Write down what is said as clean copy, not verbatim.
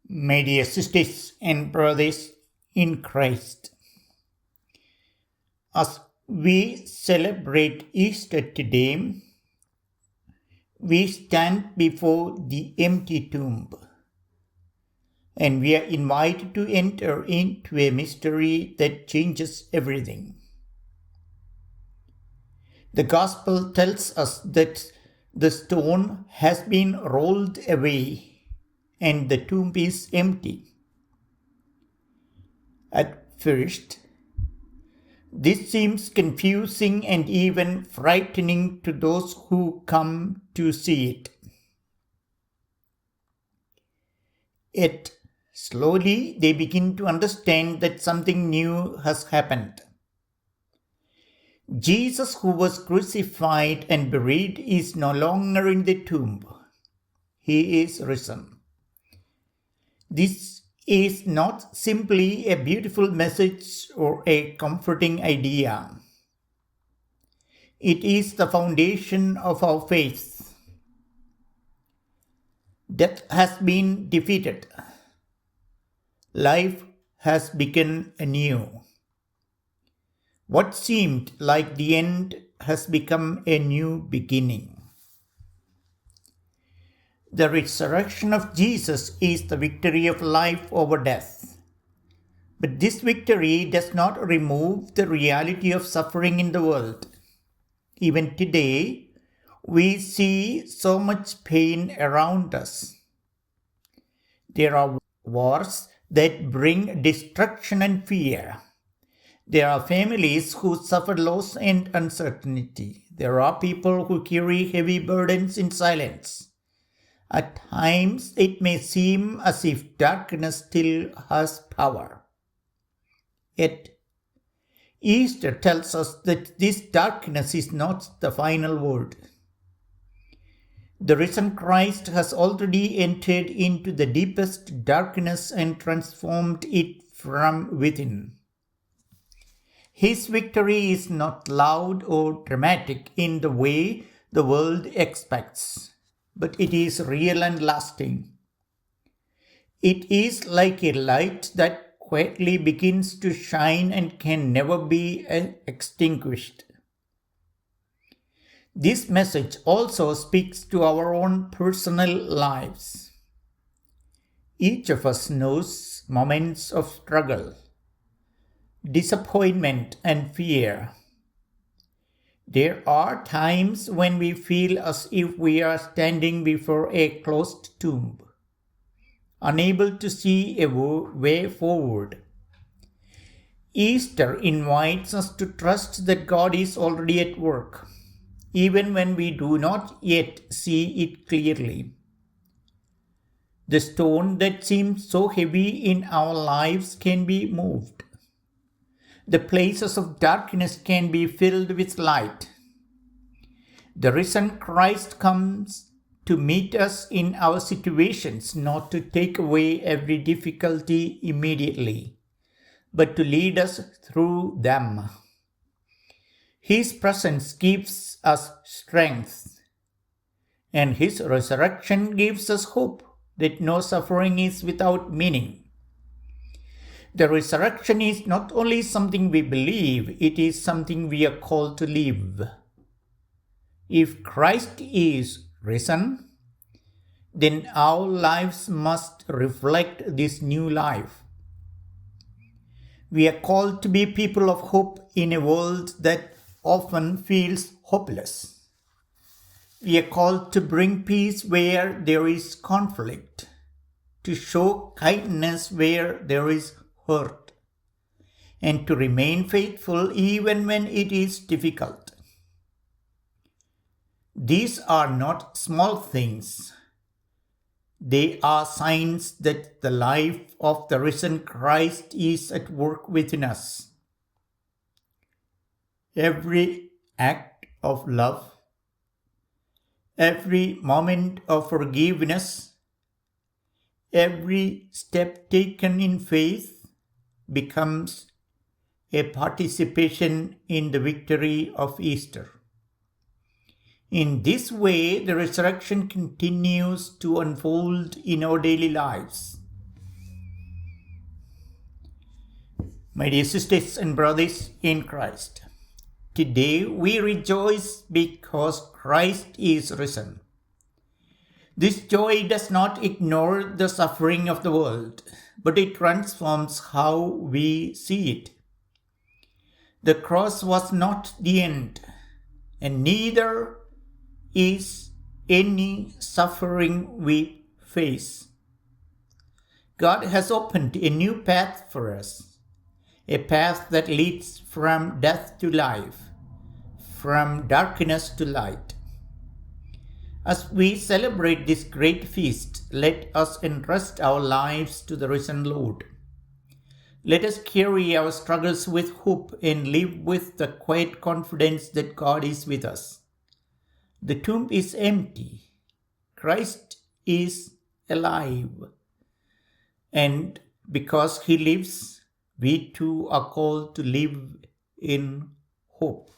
My dear sisters and brothers in Christ, as we celebrate Easter today, we stand before the empty tomb, and we are invited to enter into a mystery that changes everything. The Gospel tells us that the stone has been rolled away and the tomb is empty. At first, this seems confusing and even frightening to those who come to see it. Yet, slowly they begin to understand that something new has happened. Jesus, who was crucified and buried, is no longer in the tomb. He is risen. This is not simply a beautiful message or a comforting idea. It is the foundation of our faith. Death has been defeated. Life has begun anew. What seemed like the end has become a new beginning. The resurrection of Jesus is the victory of life over death. But this victory does not remove the reality of suffering in the world. Even today, we see so much pain around us. There are wars that bring destruction and fear. There are families who suffer loss and uncertainty. There are people who carry heavy burdens in silence. At times, it may seem as if darkness still has power. Yet, Easter tells us that this darkness is not the final word. The risen Christ has already entered into the deepest darkness and transformed it from within. His victory is not loud or dramatic in the way the world expects, but it is real and lasting. It is like a light that quietly begins to shine and can never be extinguished. This message also speaks to our own personal lives. Each of us knows moments of struggle, disappointment, and fear. There are times when we feel as if we are standing before a closed tomb, unable to see a way forward. Easter invites us to trust that God is already at work, even when we do not yet see it clearly. The stone that seems so heavy in our lives can be moved. The places of darkness can be filled with light. The risen Christ comes to meet us in our situations, not to take away every difficulty immediately, but to lead us through them. His presence gives us strength, and His resurrection gives us hope that no suffering is without meaning. The resurrection is not only something we believe, it is something we are called to live. If Christ is risen, then our lives must reflect this new life. We are called to be people of hope in a world that often feels hopeless. We are called to bring peace where there is conflict, to show kindness where there is hurt, and to remain faithful even when it is difficult. These are not small things. They are signs that the life of the risen Christ is at work within us. Every act of love, every moment of forgiveness, every step taken in faith becomes a participation in the victory of Easter. In this way, the resurrection continues to unfold in our daily lives. My dear sisters and brothers in Christ, today we rejoice because Christ is risen. This joy does not ignore the suffering of the world, but it transforms how we see it. The cross was not the end, and neither is any suffering we face. God has opened a new path for us, a path that leads from death to life, from darkness to light. As we celebrate this great feast, let us entrust our lives to the risen Lord. Let us carry our struggles with hope and live with the quiet confidence that God is with us. The tomb is empty. Christ is alive. And because he lives, we too are called to live in hope.